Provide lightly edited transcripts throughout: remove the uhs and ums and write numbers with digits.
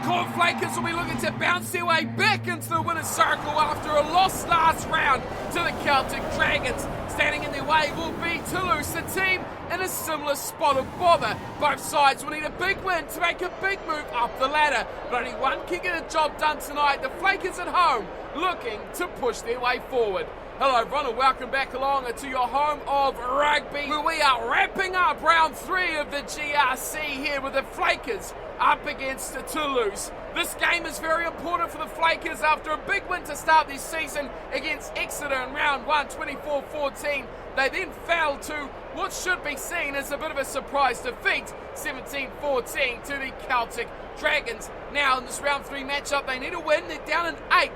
Corn Flakers will be looking to bounce their way back into the winner's circle after a loss last round to the Celtic Dragons. Standing in their way will be Toulouse, the team in a similar spot of bother. Both sides will need a big win to make a big move up the ladder, but only one can get a job done tonight. The Flakers at home looking to push their way forward. Hello everyone and welcome back along to your home of rugby, where we are wrapping up round 3 of the GRC here with the Flakers up against Toulouse. This game is very important for the Flakers after a big win to start this season against Exeter in round 1, 24-14. They then fell to what should be seen as a bit of a surprise defeat, 17-14 to the Celtic Dragons. Now in this round 3 matchup they need a win. They're down in 8th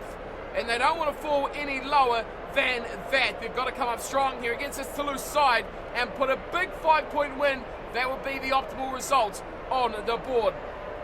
and they don't want to fall any lower than that. They've got to come up strong here against this Toulouse side and put a big 5-point win. That would be the optimal result on the board.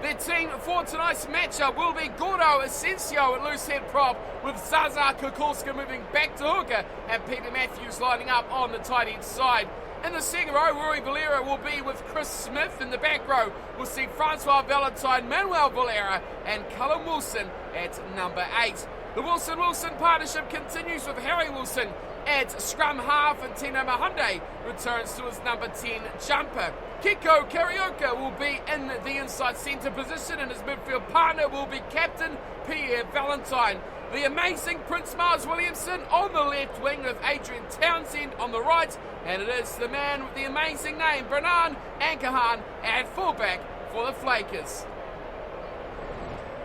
Their team for tonight's matchup will be Gordo Asensio at loose head prop, with Zaza Kukulska moving back to hooker and Peter Matthews lining up on the tight end side. In the second row, Rory Valera will be with Chris Smith. In the back row, we'll see Francois Valentine, Manuel Valera and Callum Wilson at number 8. The Wilson-Wilson partnership continues with Harry Wilson at scrum half, and Tino Mahunde returns to his number 10 jumper. Kiko Karioka will be in the inside centre position, and his midfield partner will be captain Pierre Valentine. The amazing Prince Miles Williamson on the left wing with Adrian Townsend on the right, and it is the man with the amazing name, Bernard Ankahan, at fullback for the Flakers.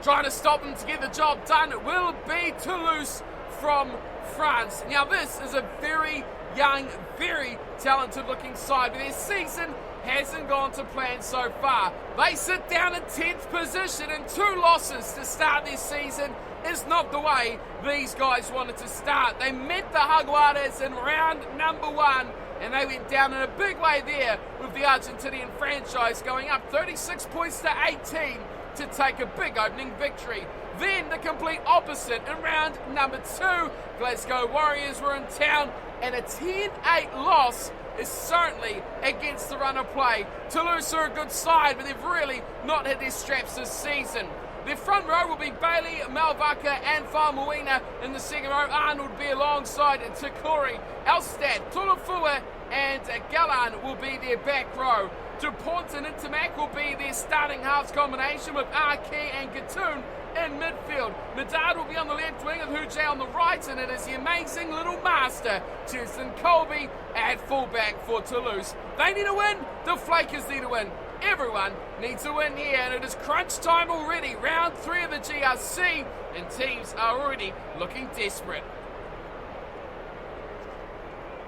Trying to stop them to get the job done will be Toulouse from France. Now this is a very young, very talented looking side, but their season hasn't gone to plan so far. They sit down in 10th position, and 2 losses to start this season is not the way these guys wanted to start. They met the Jaguares in round number 1 and they went down in a big way there, with the Argentinian franchise going up 36 points to 18 to take a big opening victory. Then the complete opposite in round number 2. Glasgow Warriors were in town, and a 10-8 loss is certainly against the run of play. Toulouse are a good side, but they've really not hit their straps this season. Their front row will be Bailey, Malvaka and Famuina. In the second row, Arnold will be alongside Takuri, Elstad, Tulafua and Galan will be their back row. DuPont and Intermac will be their starting halves combination, with Arki and Gatoon in midfield. Medard will be on the left wing, and Hujay on the right, and it is the amazing little master, Justin Colby, at fullback for Toulouse. They need a win, the Flakers need a win. Everyone needs a win here, and it is crunch time already. Round 3 of the GRC, and teams are already looking desperate.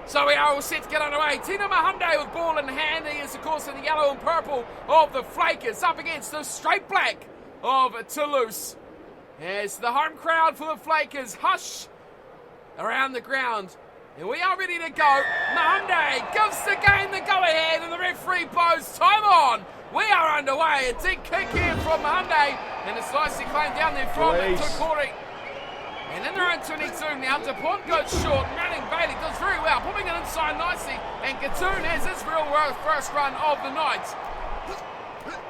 So we are all set to get underway. Tino Mahunde with ball in hand. He is, of course, in the yellow and purple of the Flakers, up against the straight black of Toulouse. As the home crowd for the Flakers hush around the ground. And we are ready to go. Mahunde gives the game the go-ahead, and the referee blows time on. We are underway. A deep kick here from Mahunde, and it's nicely claimed down there from Tukuri. And in their own 22 now, DuPont goes short. Manning Bailey does very well, popping it inside nicely. And Gatoon has his real first run of the night.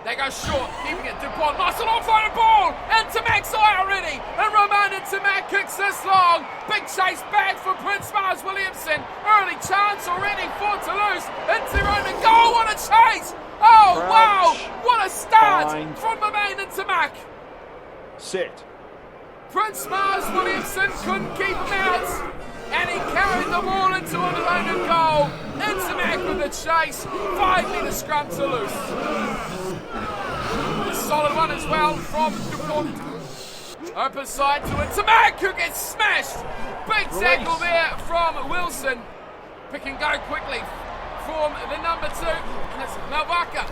They go short, keeping it. DuPont, nice and on-fire ball. And Tamac's eye already. And Roman Tamac kicks this long. Big chase back for Prince Miles Williamson. Early chance already for Toulouse. Into their own goal. What a chase. Oh, wow. What a start from Roman Tamac. Sit. Prince Miles Williamson couldn't keep him out, and he carried the ball into an own goal. Intermac with the chase, 5-metre scrum to loose. A solid one as well from DuPont. Open side to Intermac, who gets smashed. Big tackle there from Wilson. Pick and go quickly from the number 2, and it's Malvaka,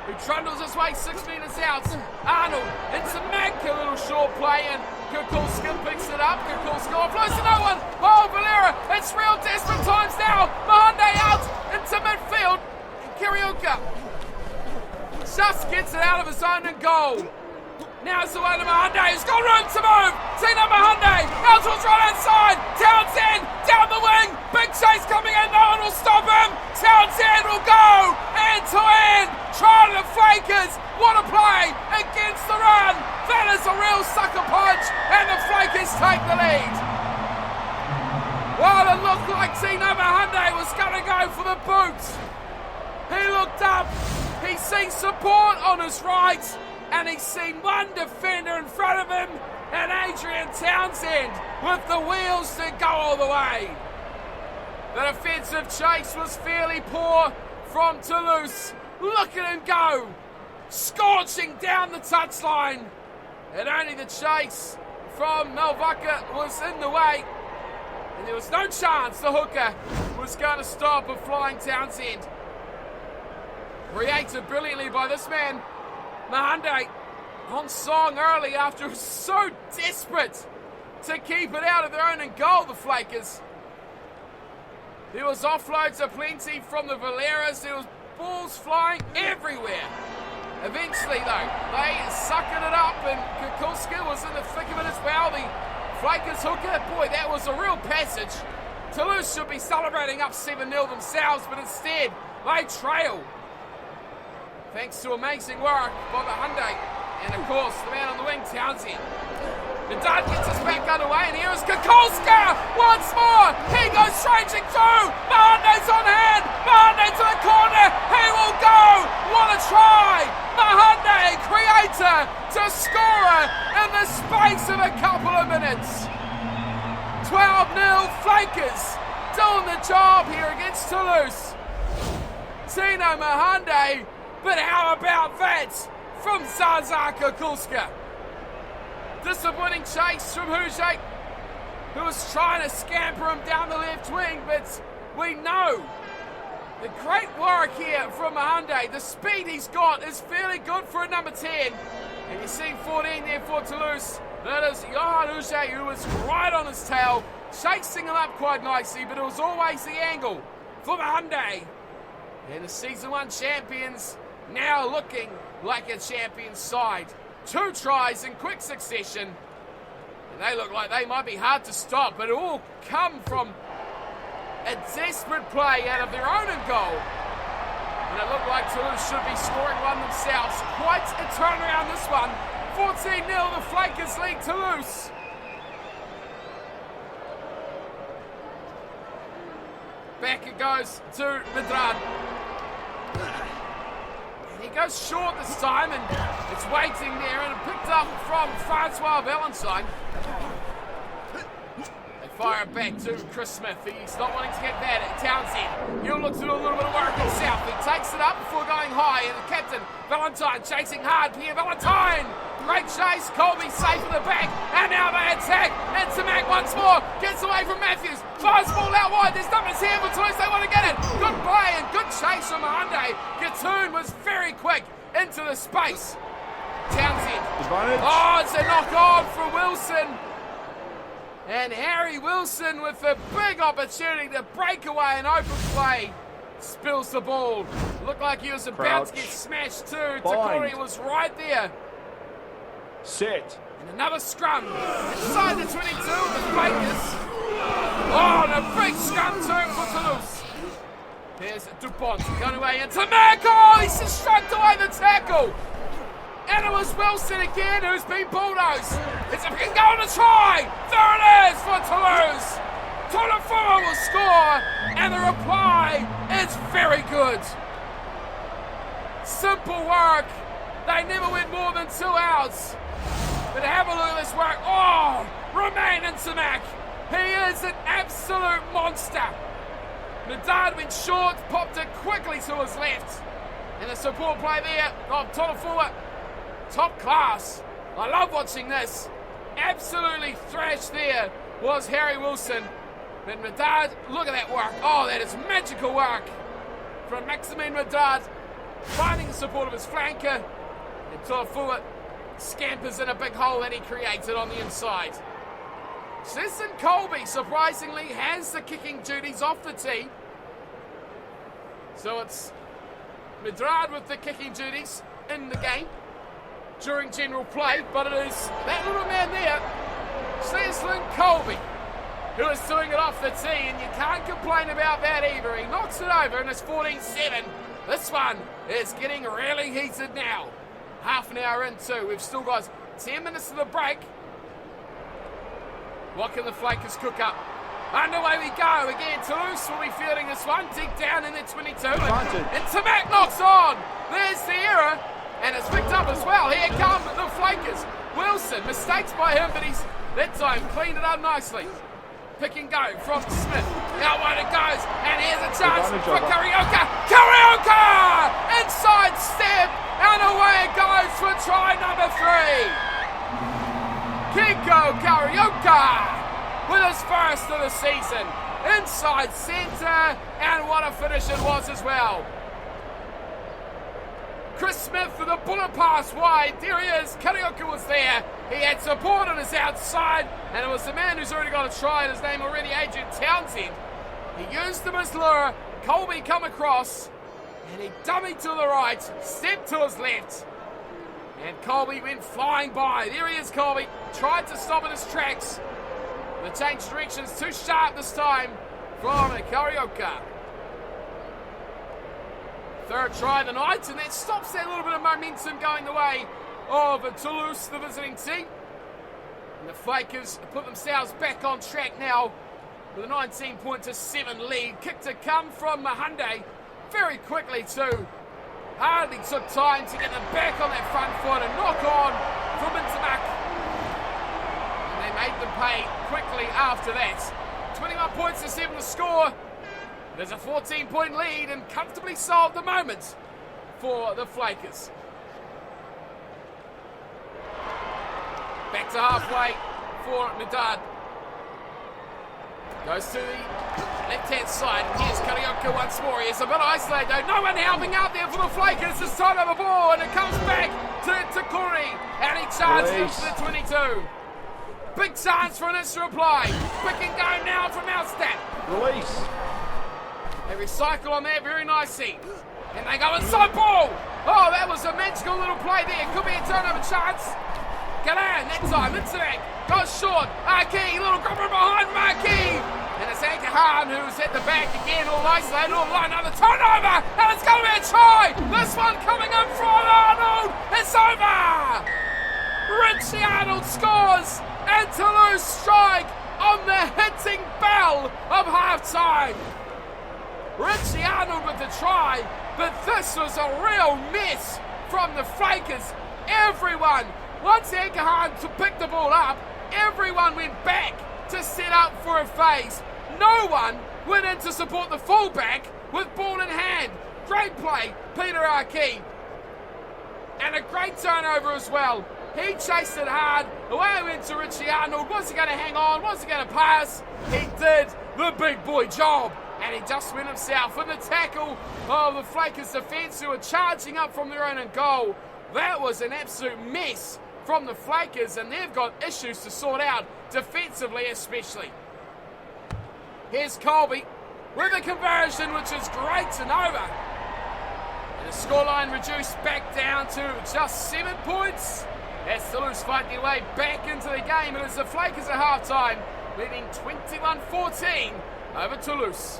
who trundles his way 6 metres out. Arnold into Mac, a little short play, and Kukulska picks it up. Kukulska offloads to no one. Oh, Valera, it's real desperate times now. Mahunde out into midfield. Karioka just gets it out of his own and goal. Now it's the way to Mahunde, who's got room to move. Tino Mahunde, out towards right hand side. Townsend, down the wing. Big chase coming in, no one will stop him. Townsend will go end to end, trying to Flakers, what a play against the run. That is a real sucker punch, and the Flakers take the lead. Well, it looked like Tino Mahunde was going to go for the boot. He looked up, he seen support on his right, and he's seen one defender in front of him, and Adrian Townsend with the wheels to go all the way. The defensive chase was fairly poor from Toulouse. Look at him go, scorching down the touchline. And only the chase from Melvaka was in the way. And there was no chance the hooker was going to stop a flying Townsend. Created brilliantly by this man, Mahunde, on song early after he was so desperate to keep it out of their own and goal, the Flakers. There was offloads aplenty from the Valeras. There was balls flying everywhere. Eventually, though, they suckered it up, and Kukulska was in the thick of it as well. The Flakers hooker, boy, that was a real passage. Toulouse should be celebrating up 7-0 themselves, but instead, they trail. Thanks to amazing work by Mahunde, and of course, the man on the wing, Townsend. Medard gets us back underway, and here is Kukulska once more. He goes strafing through. Mahunde's on hand. Mahunde to the corner. He will go. What a try. Mahunde, creator to scorer in the space of a couple of minutes. 12-0 Flakers doing the job here against Toulouse. Tino Mahunde, but how about that from Zaza Kukulska? Disappointing chase from Hujek, who was trying to scamper him down the left wing, but we know the great work here from Mahunde. The speed he's got is fairly good for a number 10. And you see 14 there for Toulouse. That is Johan Hujek, who was right on his tail, chasing him up quite nicely, but it was always the angle for Mahunde. And the Season 1 champions now looking like a champion side. 2 tries in quick succession, and they look like they might be hard to stop, but it all come from a desperate play out of their own goal. And it looked like Toulouse should be scoring one themselves. Quite a turnaround this one. 14-0, the Flakers lead Toulouse. Back it goes to Medard. He goes short this time, and it's waiting there, and it picked up from Francois Valentine. They fire it back to Chris Smith. He's not wanting to get that at Townsend. He'll look to do a little bit of work himself. He takes it up before going high, and the captain, Valentine, chasing hard. Pierre Valentine! Great chase. Colby safe in the back, and now they attack. And Tamac once more gets away from Matthews. Fires the ball out wide. There's numbers here for Toulouse. They want to get it. Good play and good chase from Mahunde. Gattoon was very quick into the space. Townsend. Oh, it's a knock on for Wilson. And Harry Wilson with a big opportunity to break away and open play. Spills the ball. Looked like he was about to get smashed too. Takori was right there. Sit. And another scrum. Inside the 22 of the Flakers. Oh, and a big scrum too for Toulouse. Here's Dupont going away into Mac. Oh, he's just struck away the tackle. And it was Wilson again who's been bulldozed. It's a can go on a try. There it is for Toulouse. Tolofua will score, and the reply is very good. Simple work. They never went more than 2 outs. But have a look at this work. Oh, Romain Intimac. He is an absolute monster. Medard went short, popped it quickly to his left. And the support play there of Tolofua. Top class. I love watching this. Absolutely thrashed there was Harry Wilson. But Medard, look at that work. Oh, that is magical work from Maximin Medard. Finding the support of his flanker. And Tolofua scampers in a big hole that he created on the inside. Citizen Colby, surprisingly, has the kicking duties off the tee. So it's Medard with the kicking duties in the game during general play, but it is that little man there, Citizen Colby, who is doing it off the tee, and you can't complain about that either. He knocks it over, and it's 14-7. This this one is getting really heated now. Half an hour into, we've still got 10 minutes to the break. What can the Flakers cook up? Underway we go. Again, Toulouse will be fielding this one. Deep down in their 22. And Tamak knocks on. There's the error. And it's picked up as well. Here come the Flakers. Wilson, mistakes by him, but he's that time cleaned it up nicely. Pick and go from Smith. Out one it goes. And here's a chance for Karioka. Karioka! Inside step. And away it goes for try number 3. Kiko Karioka with his first of the season. Inside centre. And what a finish it was as well. Chris Smith with a bullet pass wide. There he is. Karioka was there. He had support on his outside. And it was the man who's already got a try. His name already, Adrian Townsend. He used him as lure. Colby come across. And he dummied to the right. Stepped to his left. And Colby went flying by. There he is, Colby. Tried to stop in his tracks. The change direction's too sharp this time from Karioka. Third try of the night, and that stops that little bit of momentum going the way of Toulouse, the visiting team. And the Flakers put themselves back on track now with a 19-7 lead. Kick to come from Mahunde very quickly too. Hardly took time to get them back on that front foot and knock on from Intamak. And they made them pay quickly after that. 21 points to 7 to score. There's a 14-point lead and comfortably so at the moment for the Flakers. Back to halfway for Medard. Goes to the left-hand side. Here's Karioka once more. He's a bit isolated though. No one helping out there for the Flakers. This time of the ball and it comes back to Takuri. And he charges into the 22. Big chance for an instant reply. Pick and go now from Outstep. Release. They recycle on that very nicely. And they go inside ball. Oh, that was a magical little play there. Could be a turnover chance. Galan, that time, into that. Goes short. Marquis, little grubber behind Marquis. And it's Ankahan who's at the back again, all isolated, all alone. Another turnover. And it's going to be a try. This one coming in from Arnold. It's over. Richie Arnold scores. And Toulouse strike on the hitting bell of halftime. Richie Arnold with the try, but this was a real mess from the Flakers. Everyone, once Ankahan picked the ball up, everyone went back to set up for a phase. No one went in to support the fullback with ball in hand. Great play, Peter Arkey. And a great turnover as well. He chased it hard. Away went to Richie Arnold. Was he going to hang on? Was he going to pass? He did the big boy job. And he just went himself in the tackle of the Flakers defence who were charging up from their own end goal. That was an absolute mess from the Flakers, and they've got issues to sort out, defensively especially. Here's Colby with a conversion, which is great and over. And the scoreline reduced back down to just 7 points as Toulouse fight their way back into the game. It is the Flakers at halftime, leading 21-14 over Toulouse.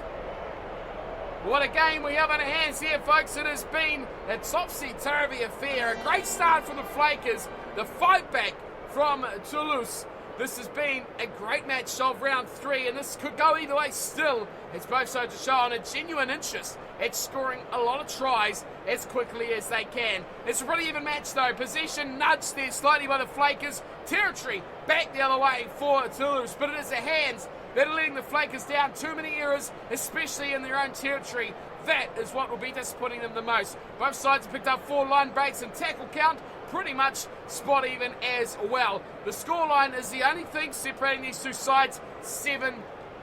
What a game we have on our hands here, folks. It has been a topsy-turvy affair. A great start from the Flakers. The fight back from Toulouse. This has been a great match of round 3, and this could go either way still. It's both sides to show on a genuine interest at scoring a lot of tries as quickly as they can. It's a really even match though. Possession nudged there slightly by the Flakers. Territory back the other way for Toulouse, but it is the hands that are letting the Flakers down. Too many errors, especially in their own territory. That is what will be disappointing them the most. Both sides have picked up 4 line breaks and tackle count pretty much spot even as well. The scoreline is the only thing separating these two sides, 7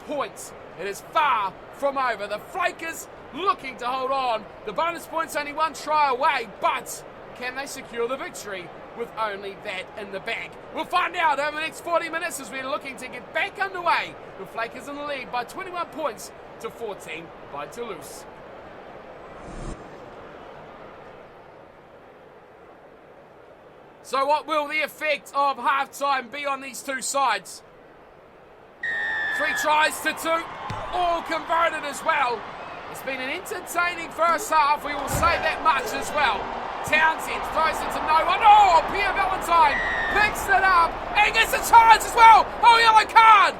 points. It is far from over. The Flakers looking to hold on. The bonus points only 1 try away, but can they secure the victory with only that in the bag? We'll find out over the next 40 minutes as we're looking to get back underway. The Flakers in the lead by 21 points to 14 by Toulouse. So what will the effect of halftime be on these two sides? 3 tries to 2, all converted as well. It's been an entertaining first half, we will say that much as well. Townsend throws it to no one. Oh, Pierre Valentine picks it up and gets a charge as well. Oh, yellow card.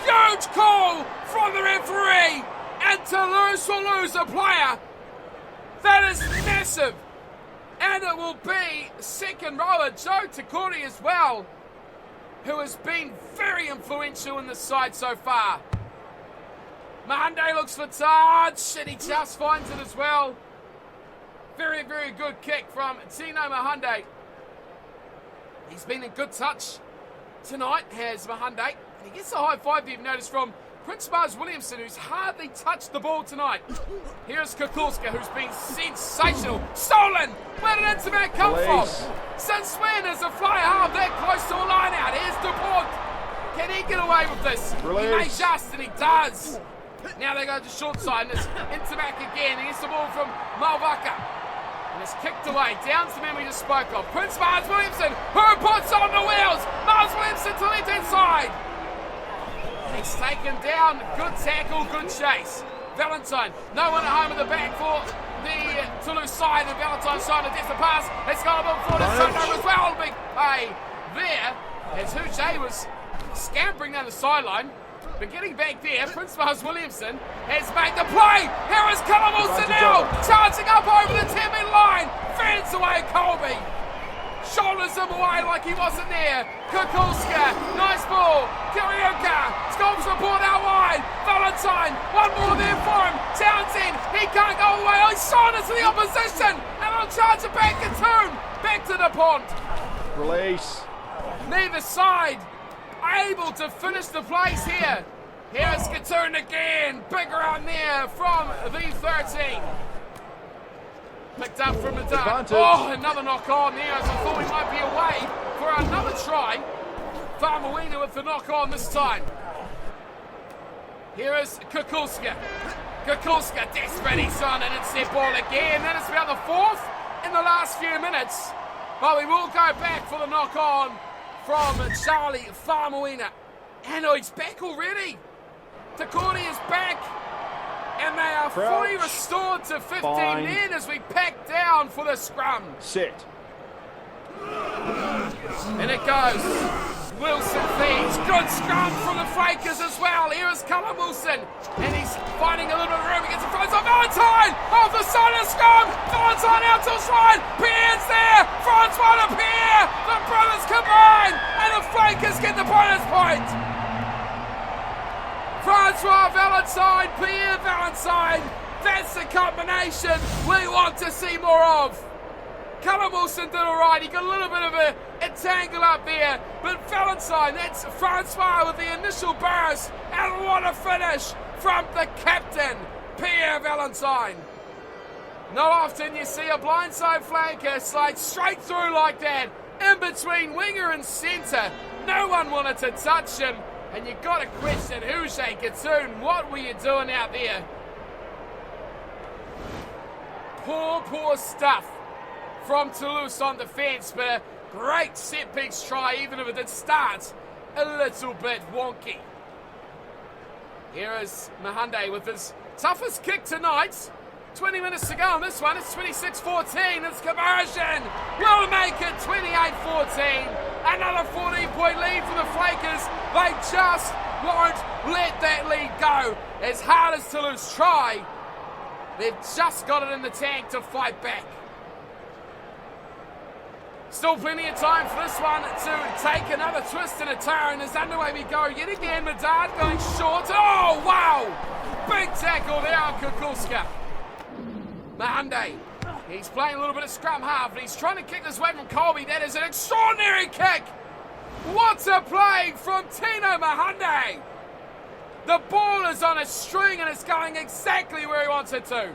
Huge call from the referee. And Toulouse will lose a player. That is massive. And it will be second rower Joe Takori as well, who has been very influential in this side so far. Mahande looks for touch, and he just finds it as well. Very, very good kick from Tino Mahande. He's been in good touch tonight, has Mahande. He gets a high five, you've noticed, from Prince Mars Williamson, who's hardly touched the ball tonight. Here's Kukulska, who's been sensational. Stolen! Where did Intimac come from? Since when is a fly half that close to a line out? Here's DuPont. Can he get away with this? He may just, and he does. Now they go to short side, and it's Intimac again. He gets the ball from Malvaka. And it's kicked away. Down to the man we just spoke of. Prince Mars Williamson, who puts on the wheels. Mars Williamson to the left-hand side. He's taken down. Good tackle, good chase. Valentine, no one at home at the back for the Toulouse side. And Valentine's trying to test the pass. It's got a ball for the Sunday as well. Big play there as Huche was scampering down the sideline. But getting back there, Prince Mars Williamson has made the play. Here is Callum Wilson now, charging up over the 10-metre line. Fans away Colby. Shoulders him away like he wasn't there. Kukulska, nice ball. Kirioka, Scops report out wide. Valentine, one more there for him. Townsend, he can't go away. He's shot into the opposition. And on charge it back to Toon. Back to the pond. Release. Neither side able to finish the place here. Here's Katoon again. Big run there from the 13. Picked up from the dark. Oh, another knock on there as I thought we might be away for another try. Farmawina with the knock on this time. Here is Kukulska. Kukulska desperate, he's on it. It's their ball again. That is about the fourth in the last few minutes. But we will go back for the knock on from Charlie Farmawina. And he's back already. Takori is back. And they are fully restored to 15 men as we pack down for the scrum. Sit. And it goes. Wilson feeds. Good scrum from the Flakers as well. Here is Callum Wilson. And he's finding a little bit of room. He gets in front of Valentine. Off the side of the scrum. Valentine out to stride. Pierre's there. Francois to Pierre. The brothers combine. And the Flakers get the bonus point. Francois Valentine, Pierre Valentine. That's the combination we want to see more of. Callum Wilson did all right. He got a little bit of a tangle up there. But Valentine, that's Francois with the initial burst. And what a finish from the captain, Pierre Valentine. Not often you see a blindside flanker slide straight through like that. In between winger and centre. No one wanted to touch him. And you've got to question Huche Katoon, what were you doing out there? Poor stuff from Toulouse on defence, but a great set-piece try, even if it did start a little bit wonky. Here is Mahande with his toughest kick tonight. 20 minutes to go on this one. It's 26-14. It's conversion. We'll make it 28-14. Another 14-point lead for the Flakers. They just won't let that lead go. As hard as Toulouse try, they've just got it in the tank to fight back. Still plenty of time for this one to take another twist and a turn. As underway we go yet again. Medard going short. Oh, wow! Big tackle there on Kukulska. Mahande, he's playing a little bit of scrum half, and he's trying to kick this away from Colby. That is an extraordinary kick. What a play from Tino Mahande. The ball is on a string, and it's going exactly where he wants it to.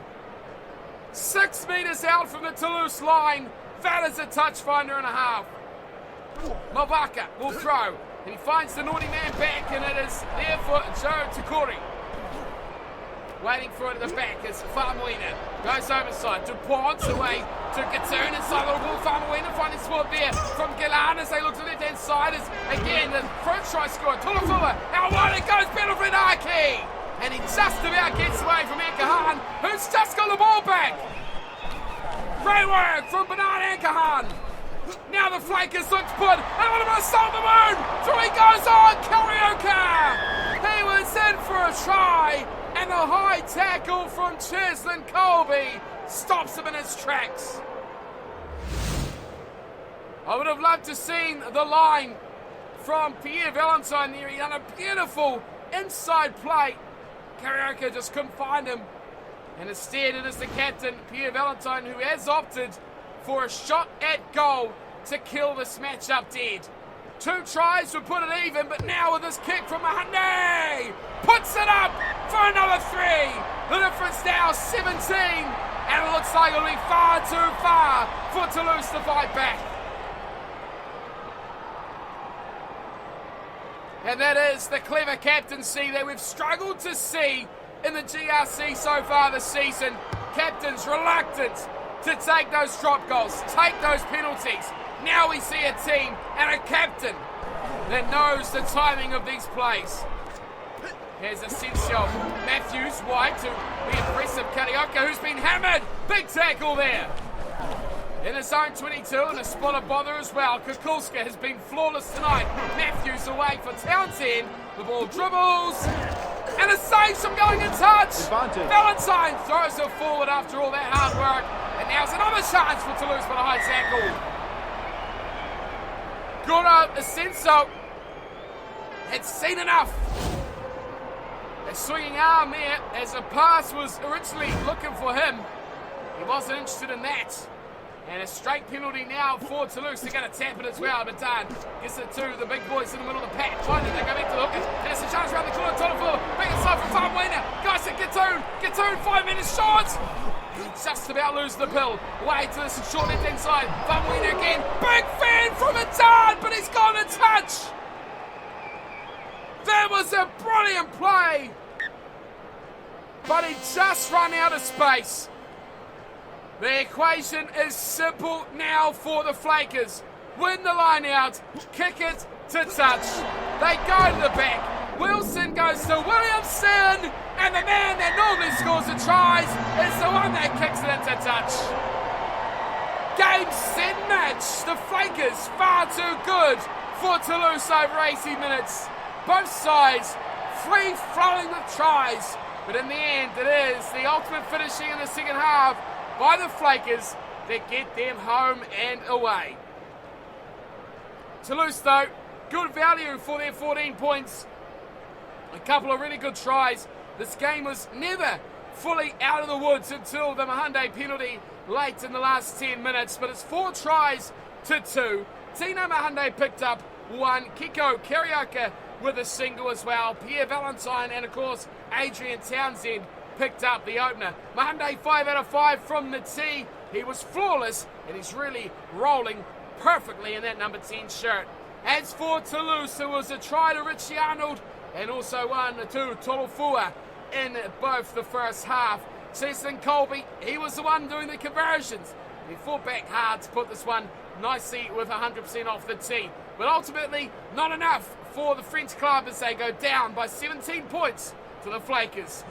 6 metres out from the Toulouse line. That is a touch finder and a half. Mabaka will throw, and he finds the naughty man back, and it is there for Joe Takori. Waiting for it at the back is Farmawina. Goes overside. DuPont away to Katoon inside the ball. Farmawina finding support there from Gillan as they look to the left-hand side. As again, the first try scored. Tulafua. Out wide it goes. Benefit Aki. And he just about gets away from Ankahan, who's just got the ball back. Great work from Bernard Ankahan. Now the Flakers look to put out of a salt the moon. Through he goes on, Karaoke. He was in for a try, and the high tackle from Cheslin Colby stops him in his tracks. I would have loved to seen the line from Pierre Valentine there. He done a beautiful inside play. Karaoke just couldn't find him. And instead it is the captain, Pierre Valentine, who has opted for a shot at goal to kill this matchup dead. 2 tries would put it even, but now with this kick from Mahoney, puts it up for another 3. The difference now 17, and it looks like it'll be far too far for Toulouse to fight back. And that is the clever captaincy that we've struggled to see in the GRC so far this season. Captains reluctant to take those drop goals, take those penalties. Now we see a team and a captain that knows the timing of these plays. Here's Asensio, Matthews wide to the impressive Karaoke, who's been hammered. Big tackle there. In his own 22 and a spot of bother as well. Kukulska has been flawless tonight. Matthews away for Townsend. The ball dribbles. And a save from going in touch. Advantage. Valentine throws it forward after all that hard work. And now's another chance for Toulouse for the high tackle. Good Asensio had seen enough. A swinging arm there as a pass was originally looking for him. He wasn't interested in that. And a straight penalty now for Toulouse. They're going to tap it as well, but Dan gets it to the big boys in the middle of the pack. Why did they go back to the hookers? And it's a chance around the corner, Toulouse, big inside from Van Wiener. Guys, Gatoon, 5 minutes short. He just about loses the pill. Way to this short left hand side. Van Wiener again. Big fan from a Dan, but he's gone a touch. That was a brilliant play. But he just run out of space. The equation is simple now for the Flakers. Win the line out, kick it to touch. They go to the back. Wilson goes to Williamson, and the man that normally scores the tries is the one that kicks it into touch. Game, set, match. The Flakers far too good for Toulouse over 80 minutes. Both sides free-flowing with tries, but in the end it is the ultimate finishing in the second half by the Flakers that get them home and away. Toulouse, though, good value for their 14 points. A couple of really good tries. This game was never fully out of the woods until the Mahoney penalty late in the last 10 minutes, but it's 4 tries to 2. Tino Mahoney picked up 1. Kiko Karaoke with a single as well. Pierre Valentine and, of course, Adrian Townsend picked up the opener. Mahoney 5 out of 5 from the tee. He was flawless, and he's really rolling perfectly in that number 10 shirt. As for Toulouse, there was a try to Richie Arnold and also one to Tolofua in both the first half. Cheslin Colby, he was the one doing the conversions. He fought back hard to put this one nicely with 100% off the tee. But ultimately, not enough for the French club as they go down by 17 points to the Flakers.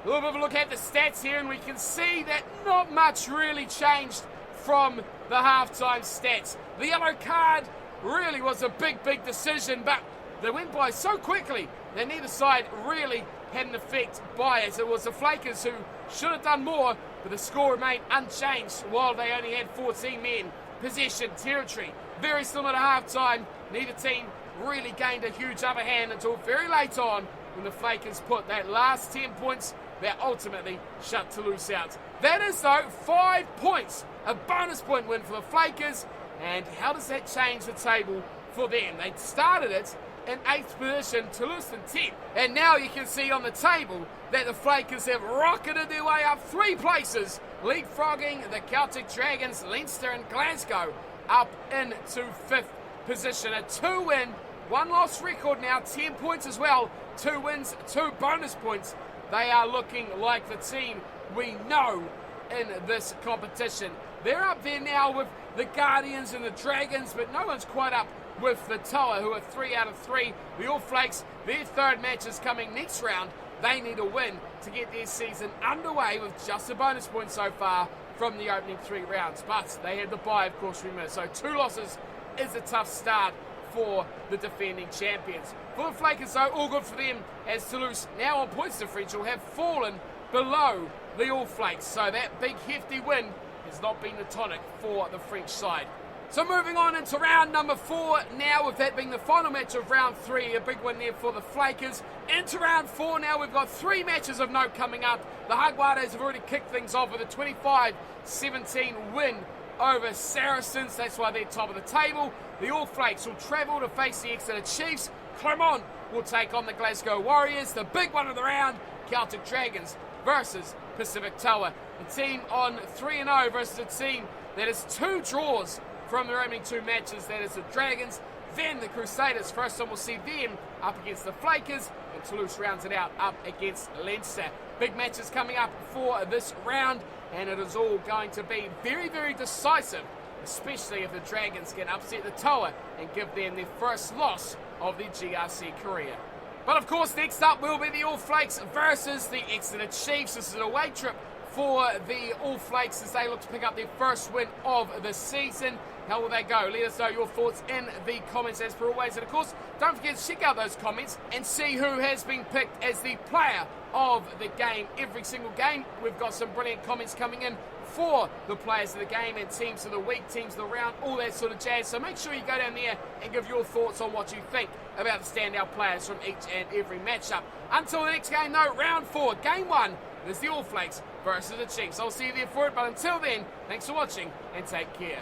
A little bit of a look at the stats here, and we can see that not much really changed from the halftime stats. The yellow card really was a big decision, but they went by so quickly that neither side really had an effect by it. It was the Flakers who should have done more, but the score remained unchanged while they only had 14 men. Possession, territory, very similar to halftime. Neither team really gained a huge upper hand until very late on when the Flakers put that last 10 points that ultimately shut Toulouse out. That is, though, 5 points. A bonus point win for the Flakers. And how does that change the table for them? They started it in 8th position, Toulouse in 10th. And now you can see on the table that the Flakers have rocketed their way up 3 places, leapfrogging the Celtic Dragons, Leinster and Glasgow up into 5th position. A 2-win, 1-loss record now, 10 points as well. 2 wins, 2 bonus points. They are looking like the team we know in this competition. They're up there now with the Guardians and the Dragons, but no one's quite up with the Toa, who are 3 out of 3. The All Flakes, their 3rd match is coming next round they need a win to get their season underway with just a bonus point so far from the opening 3 rounds. But they had the bye, of course, remember. So 2 losses is a tough start for the defending champions. For the Flakers, though, all good for them, as Toulouse, now on points differential, have fallen below the All Flakes. So that big hefty win has not been the tonic for the French side. So moving on into round number 4 now, with that being the final match of round 3, a big win there for the Flakers. Into round 4 now, we've got 3 matches of note coming up. The Jaguares have already kicked things off with a 25-17 win over Saracens. That's why they're top of the table. The All Flakes will travel to face the Exeter Chiefs. Clermont will take on the Glasgow Warriors. The big one of the round, Celtic Dragons versus Pacific Tower. The team on 3-0 versus a team that has 2 draws from their opening 2 matches. That is the Dragons, then the Crusaders. First one, we'll see them up against the Flakers, and Toulouse rounds it out up against Leinster. Big matches coming up for this round, and it is all going to be very, very decisive, especially if the Dragons can upset the Tower and give them their first loss of the GRC career. But of course, next up will be the All Flakes versus the Exeter Chiefs. This is an away trip for the All Flakes as they look to pick up their first win of the season. How will they go? Let us know your thoughts in the comments as per always. And of course, don't forget to check out those comments and see who has been picked as the player of the game. Every single game, we've got some brilliant comments coming in for the players of the game and teams of the week, teams of the round, all that sort of jazz. So make sure you go down there and give your thoughts on what you think about the standout players from each and every matchup. Until the next game though, round 4, game 1, there's the All Flakes versus the Chiefs. I'll see you there for it, but until then, thanks for watching and take care.